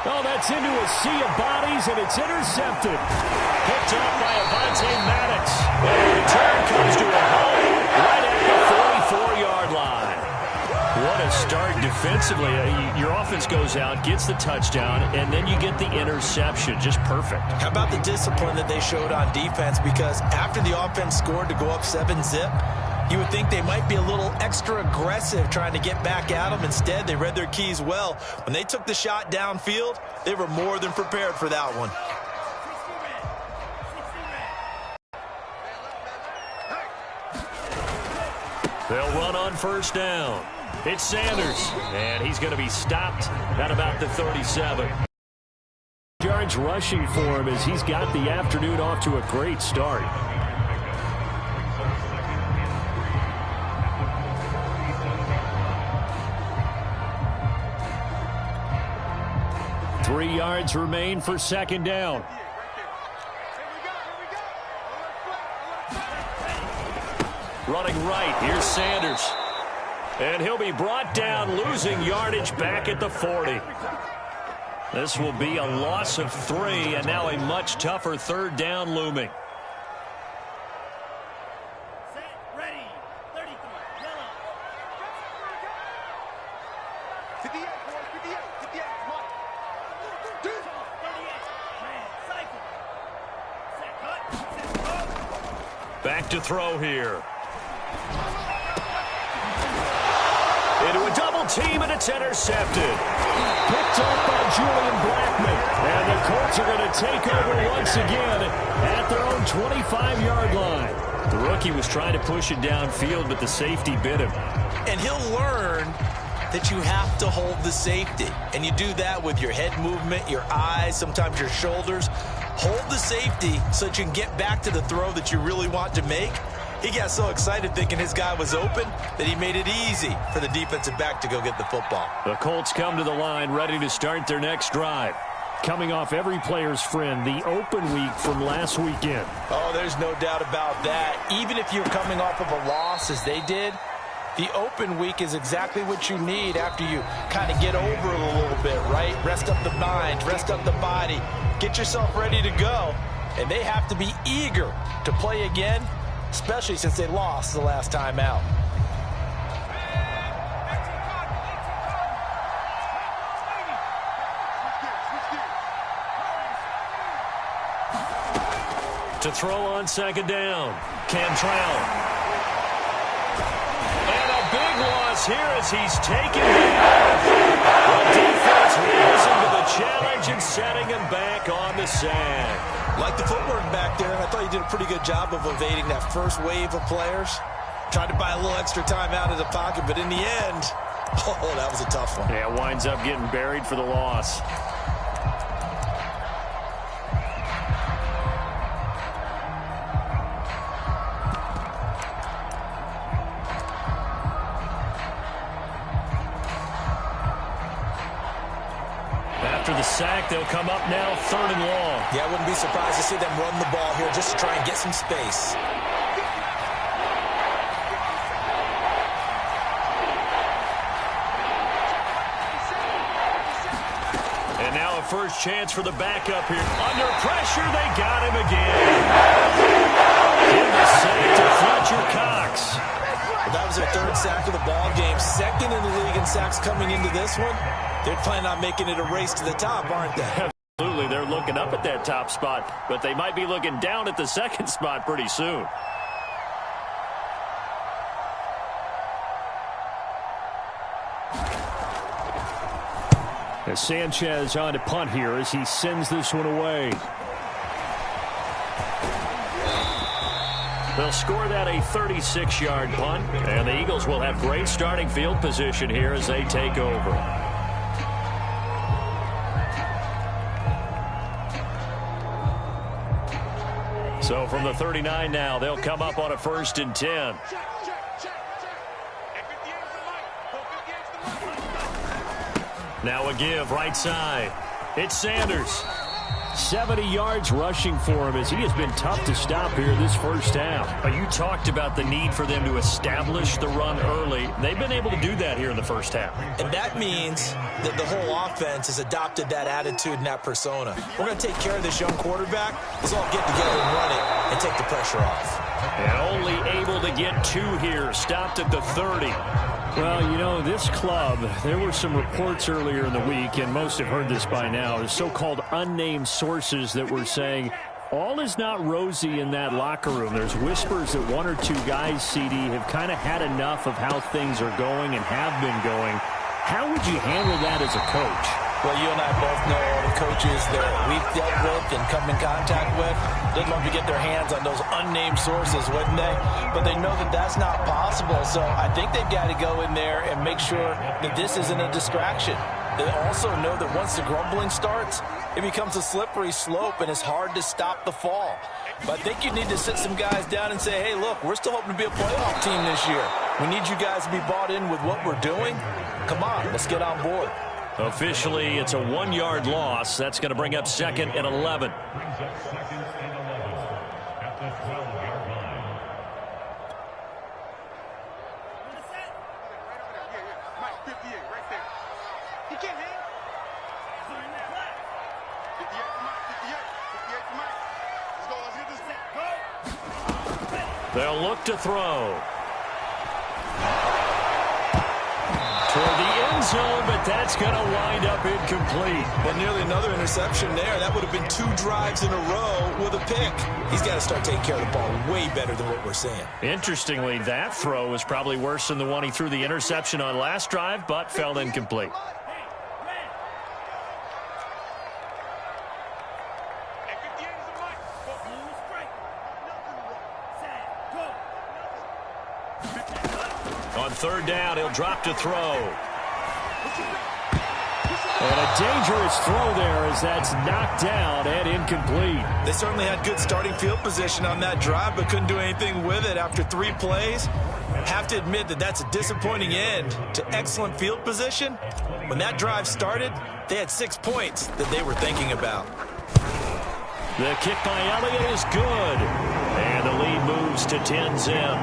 Oh, that's into a sea of bodies, and it's intercepted. Picked off by Avonte Maddox. And the return comes to a halt right at the 44-yard line. What a start defensively. Your offense goes out, gets the touchdown, and then you get the interception. Just perfect. How about the discipline that they showed on defense? Because after the offense scored to go up 7-zip, you would think they might be a little extra aggressive trying to get back at them. Instead, they read their keys well. When they took the shot downfield, they were more than prepared for that one. They'll run on first down. It's Sanders, and he's going to be stopped at about the 37. Yards rushing for him as he's got the afternoon off to a great start. Three yards remain for second down. Running right, here's Sanders. And he'll be brought down, losing yardage back at the 40. This will be a loss of 3, and now a much tougher third down looming. Back to throw here. Into a double team, and it's intercepted. Picked up by Julian Blackmon. And the Colts are going to take over once again at their own 25-yard line. The rookie was trying to push it downfield, but the safety bit him. And he'll learn that you have to hold the safety. And you do that with your head movement, your eyes, sometimes your shoulders. Hold the safety so that you can get back to the throw that you really want to make. He got so excited thinking his guy was open that he made it easy for the defensive back to go get the football. The Colts come to the line ready to start their next drive. Coming off every player's friend, the open week from last weekend. Oh, there's no doubt about that. Even if you're coming off of a loss as they did, the open week is exactly what you need after you kind of get over it a little bit, right? Rest up the mind, rest up the body, get yourself ready to go. And they have to be eager to play again, especially since they lost the last time out. To throw on second down, Cantrell. Big loss here as he's taken back. The defense rising to the challenge and setting him back on the sand. Like the footwork back there, I thought he did a pretty good job of evading that first wave of players. Tried to buy a little extra time out of the pocket, but in the end, oh, that was a tough one. Yeah, winds up getting buried for the loss. After the sack, they'll come up now 3rd and long. Yeah, I wouldn't be surprised to see them run the ball here just to try and get some space. And now a first chance for the backup here. Under pressure, they got him again. In the save to Fletcher Cox. Well, that was their 3rd sack of the ball game. 2nd in the league in sacks coming into this one. They're planning on making it a race to the top, aren't they? Absolutely. They're looking up at that top spot, but they might be looking down at the 2nd spot pretty soon. As Sanchez on to punt here as he sends this one away. They'll score that a 36-yard punt, and the Eagles will have great starting field position here as they take over. So from the 39 now, they'll come up on a 1st and 10. Now a give right side. It's Sanders. 70 yards rushing for him as he has been tough to stop here this first half. You talked about the need for them to establish the run early. They've been able to do that here in the first half. And that means that the whole offense has adopted that attitude and that persona. We're going to take care of this young quarterback. Let's all get together and run it and take the pressure off. And only able to get 2 here. Stopped at the 30. Well, you know, this club, there were some reports earlier in the week, and most have heard this by now, the so-called unnamed sources that were saying all is not rosy in that locker room. There's whispers that 1 or 2 guys, CD, have kind of had enough of how things are going and have been going. How would you handle that as a coach? Well, you and I both know all the coaches that we've dealt with and come in contact with. They'd love to get their hands on those unnamed sources, wouldn't they? But they know that that's not possible. So I think they've got to go in there and make sure that this isn't a distraction. They also know that once the grumbling starts, it becomes a slippery slope and it's hard to stop the fall. But I think you need to sit some guys down and say, hey, look, we're still hoping to be a playoff team this year. We need you guys to be bought in with what we're doing. Come on, let's get on board. Officially, it's a 1-yard loss. That's going to bring up 2nd and 11. They'll look to throw. Toward the end zone, but that's going to wind up incomplete. Well, nearly another interception there. That would have been 2 drives in a row with a pick. He's got to start taking care of the ball way better than what we're seeing. Interestingly, that throw was probably worse than the one he threw the interception on last drive, but fell incomplete. On 3rd down, he'll drop to throw. And a dangerous throw there as that's knocked down and incomplete. They certainly had good starting field position on that drive, but couldn't do anything with it after 3 plays. Have to admit that that's a disappointing end to excellent field position. When that drive started, they had 6 points that they were thinking about. The kick by Elliott is good. And the lead moves to 10-zip.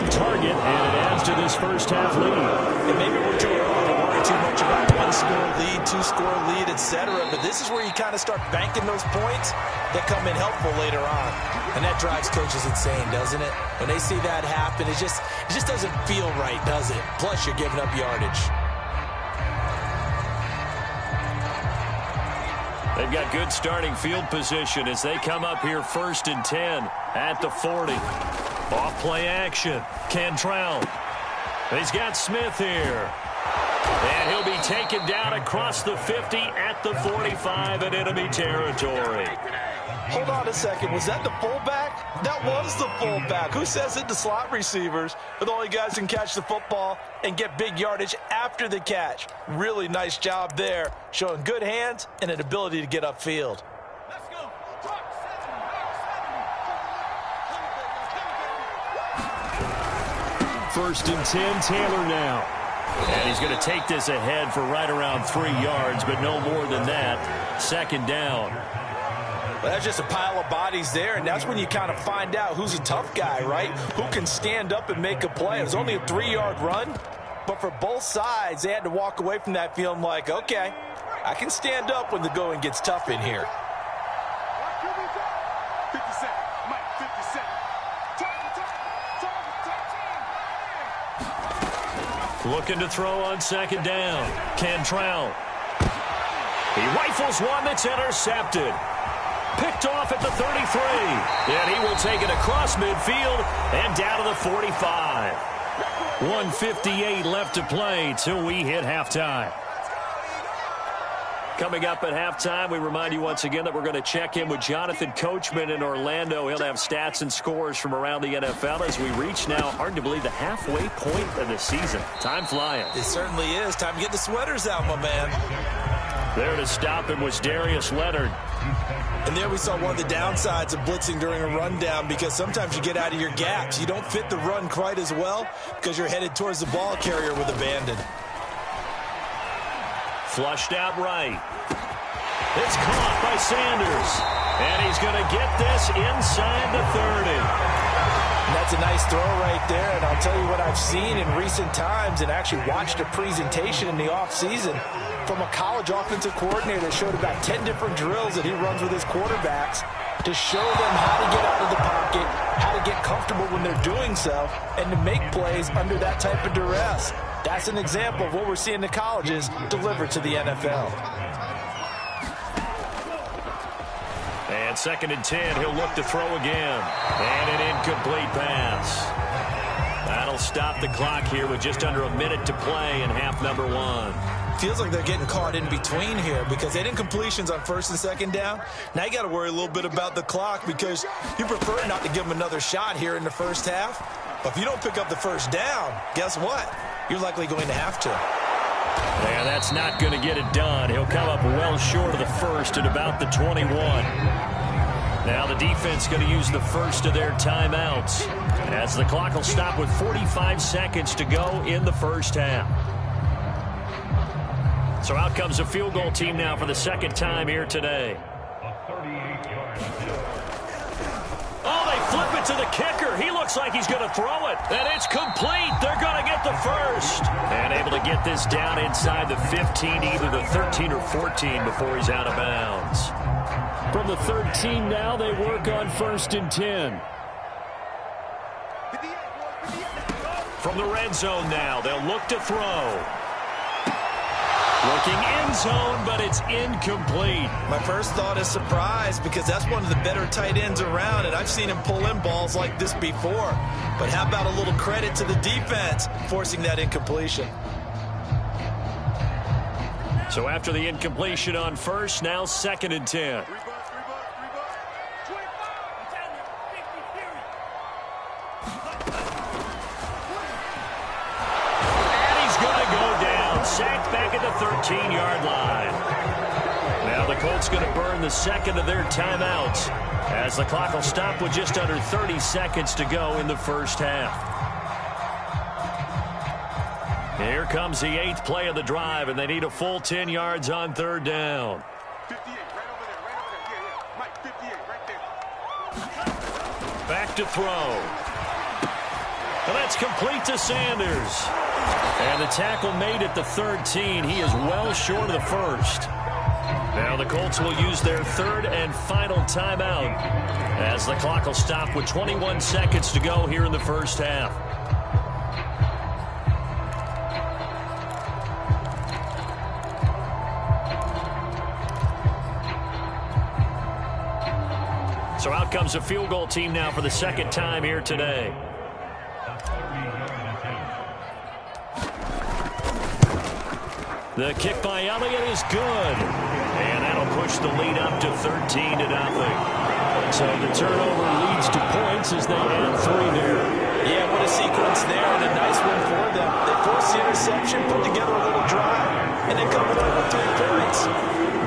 Target, and it adds to this first half lead. And maybe we're too early to worry too much about 1-score lead, 2-score lead, etc. But this is where you kind of start banking those points that come in helpful later on. And that drives coaches insane, doesn't it? When they see that happen, it just doesn't feel right, does it? Plus, you're giving up yardage. They've got good starting field position as they come up here 1st and 10 at the 40. Off play action. Cantrell. He's got Smith here. And he'll be taken down across the 50 at the 45 in enemy territory. Hold on a second. Was that the fullback? That was the fullback. Who says it? The slot receivers are the only guys who can catch the football and get big yardage after the catch. Really nice job there, showing good hands and an ability to get upfield. 1st and 10, Taylor now. And he's going to take this ahead for right around 3 yards, but no more than that. 2nd down. Well, that's just a pile of bodies there, and that's when you kind of find out who's a tough guy, right? Who can stand up and make a play. It was only a 3-yard run, but for both sides, they had to walk away from that feeling like, okay, I can stand up when the going gets tough in here. 50 seconds. Mike, 50 seconds. Looking to throw on 2nd down. Cantrell. He rifles one that's intercepted. Picked off at the 33. And he will take it across midfield and down to the 45. 1:58 left to play till we hit halftime. Coming up at halftime, we remind you once again that we're going to check in with Jonathan Coachman in Orlando. He'll have stats and scores from around the NFL as we reach now, hard to believe, the halfway point of the season. Time flying. It certainly is. Time to get the sweaters out, my man. There to stop him was Darius Leonard. And there we saw one of the downsides of blitzing during a rundown, because sometimes you get out of your gaps. You don't fit the run quite as well because you're headed towards the ball carrier with abandon. Flushed out right. It's caught by Sanders. And he's going to get this inside the 30. And that's a nice throw right there. And I'll tell you what I've seen in recent times and actually watched a presentation in the offseason from a college offensive coordinator that showed about 10 different drills that he runs with his quarterbacks to show them how to get out of the pocket, how to get comfortable when they're doing so, and to make plays under that type of duress. That's an example of what we're seeing in the colleges delivered to the NFL. And 2nd and 10, he'll look to throw again. And an incomplete pass. That'll stop the clock here with just under a minute to play in half number 1. Feels like they're getting caught in between here because they had incompletions on 1st and 2nd down. Now you got to worry a little bit about the clock because you prefer not to give them another shot here in the first half. But if you don't pick up the 1st down, guess what? You're likely going to have to. Yeah, that's not going to get it done. He'll come up well short of the 1st at about the 21. Now the defense going to use the first of their timeouts as the clock will stop with 45 seconds to go in the first half. So out comes a field goal team now for the 2nd time here today. Oh, they flip it to the kicker. He looks like he's going to throw it. And it's complete. They're going to get the first. And able to get this down inside the 15, either the 13 or 14 before he's out of bounds. From the 13 now, they work on 1st and 10. From the red zone now, they'll look to throw. Looking end zone, but it's incomplete. My first thought is surprise because that's one of the better tight ends around, and I've seen him pull in balls like this before. But how about a little credit to the defense forcing that incompletion? So after the incompletion on 1st, now 2nd and 10. Sacked back at the 13-yard line. Now the Colts going to burn the 2nd of their timeouts as the clock will stop with just under 30 seconds to go in the first half. Here comes the 8th play of the drive, and they need a full 10 yards on 3rd down. 58, right over there, right over there. Yeah. Mike, 58, right there. Back to throw. And that's complete to Sanders. And the tackle made at the 13. He is well short of the 1st. Now the Colts will use their 3rd and final timeout as the clock will stop with 21 seconds to go here in the first half. So out comes a field goal team now for the 2nd time here today. The kick by Elliott is good. And that'll push the lead up to 13-0. So the turnover leads to points as they add 3 there. Yeah, what a sequence there and a nice one for them. They force the interception, put together a little drive, and then come away with 3 points.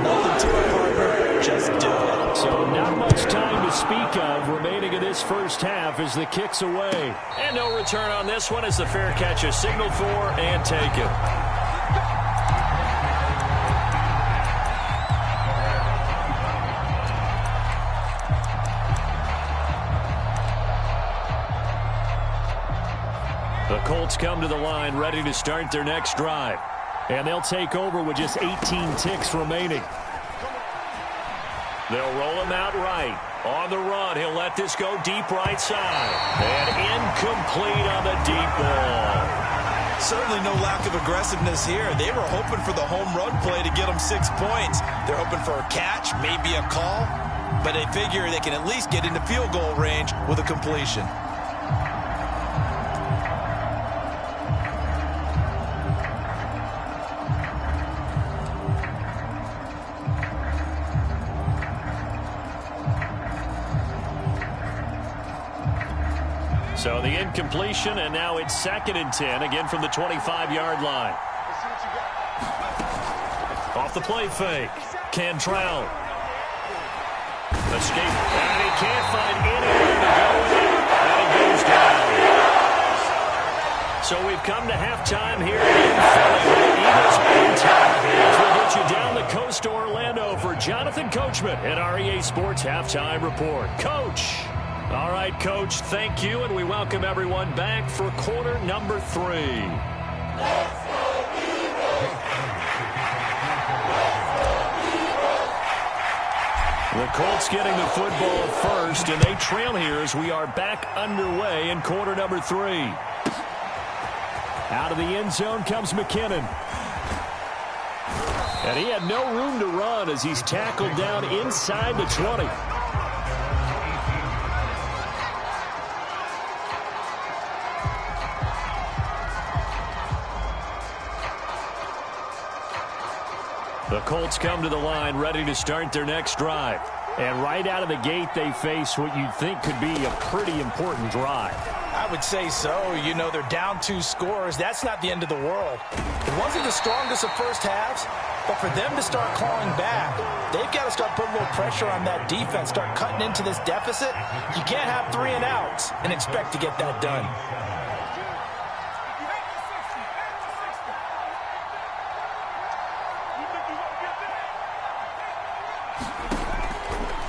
Nothing to it, partner. Just do it. So not much time to speak of remaining in this first half as the kick's away. And no return on this one as the fair catch is signaled for and taken. The Colts come to the line ready to start their next drive. And they'll take over with just 18 ticks remaining. They'll roll him out right. On the run, he'll let this go deep right side. And incomplete on the deep ball. Certainly no lack of aggressiveness here. They were hoping for the home run play to get them 6 points. They're hoping for a catch, maybe a call. But they figure they can at least get into field goal range with a completion. So the incompletion, and now it's 2nd and 10, again from the 25-yard line. Off the play fake, Cantrell. Escape, and he can't find anywhere to go with it, and it goes down. So we've come to halftime here in Philly. The Eagles on top as we get get you down the coast to Orlando for Jonathan Coachman at our EA Sports Halftime Report. Coach. All right, Coach, thank you, and we welcome everyone back for quarter number 3. The Colts getting the football first, and they trail here as we are back underway in quarter number 3. Out of the end zone comes McKinnon. And he had no room to run as he's tackled down inside the 20. The Colts come to the line ready to start their next drive. And right out of the gate, they face what you'd think could be a pretty important drive. I would say so. You know, they're down 2 scores. That's not the end of the world. It wasn't the strongest of first halves, but for them to start clawing back, they've got to start putting a little pressure on that defense, start cutting into this deficit. You can't have 3 and outs and expect to get that done.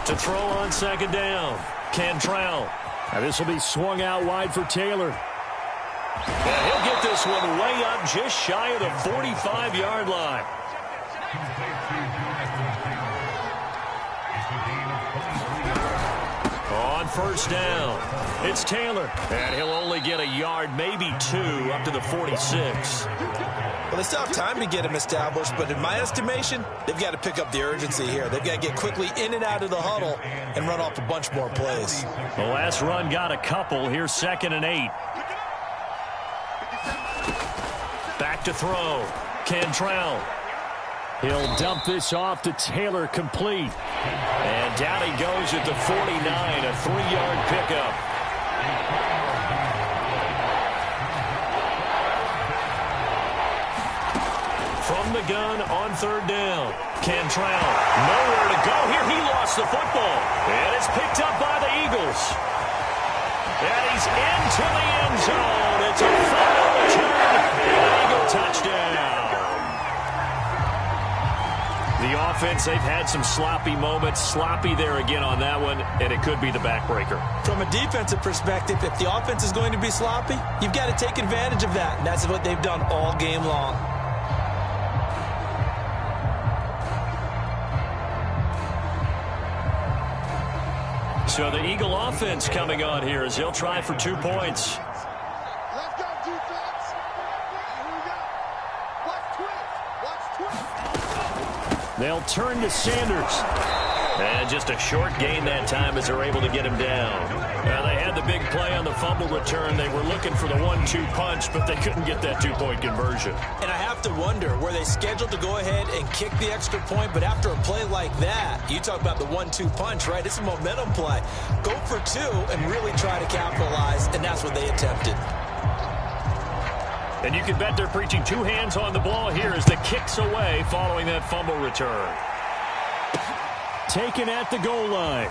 To throw on second down, Cantrell. Now this will be swung out wide for Taylor. And he'll get this one way up just shy of the 45-yard line. On first down, it's Taylor. And he'll only get a yard, maybe 2, up to the 46. Well, they still have time to get him established, but in my estimation, they've got to pick up the urgency here. They've got to get quickly in and out of the huddle and run off a bunch more plays. The last run got a couple. Here's 2nd and 8. Back to throw. Cantrell. He'll dump this off to Taylor, complete. And down he goes at the 49, a 3-yard pickup. From the gun on 3rd down. Cantrell, nowhere to go here. He lost the football. And it's picked up by the Eagles. And he's into the end zone. It's a final return. An Eagle touchdown. The offense, they've had some sloppy moments. Sloppy there again on that one, and it could be the backbreaker. From a defensive perspective, if the offense is going to be sloppy, you've got to take advantage of that. And that's what they've done all game long. So the Eagle offense coming on here as they'll try for 2 points. Let's go, defense. Here we go. Watch twist. They'll turn to Sanders. And just a short gain that time as they're able to get him down. Now they had the big play on the fumble return. They were looking for the 1-2 punch, but they couldn't get that 2-point conversion. And I have to wonder, were they scheduled to go ahead and kick the extra point? But after a play like that, you talk about the 1-2 punch, right? It's a momentum play. Go for 2 and really try to capitalize, and that's what they attempted. And you can bet they're preaching 2 hands on the ball here as the kick's away following that fumble return. Taken at the goal line.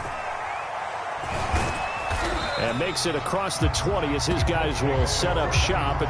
And makes it across the 20 as his guys will set up shop at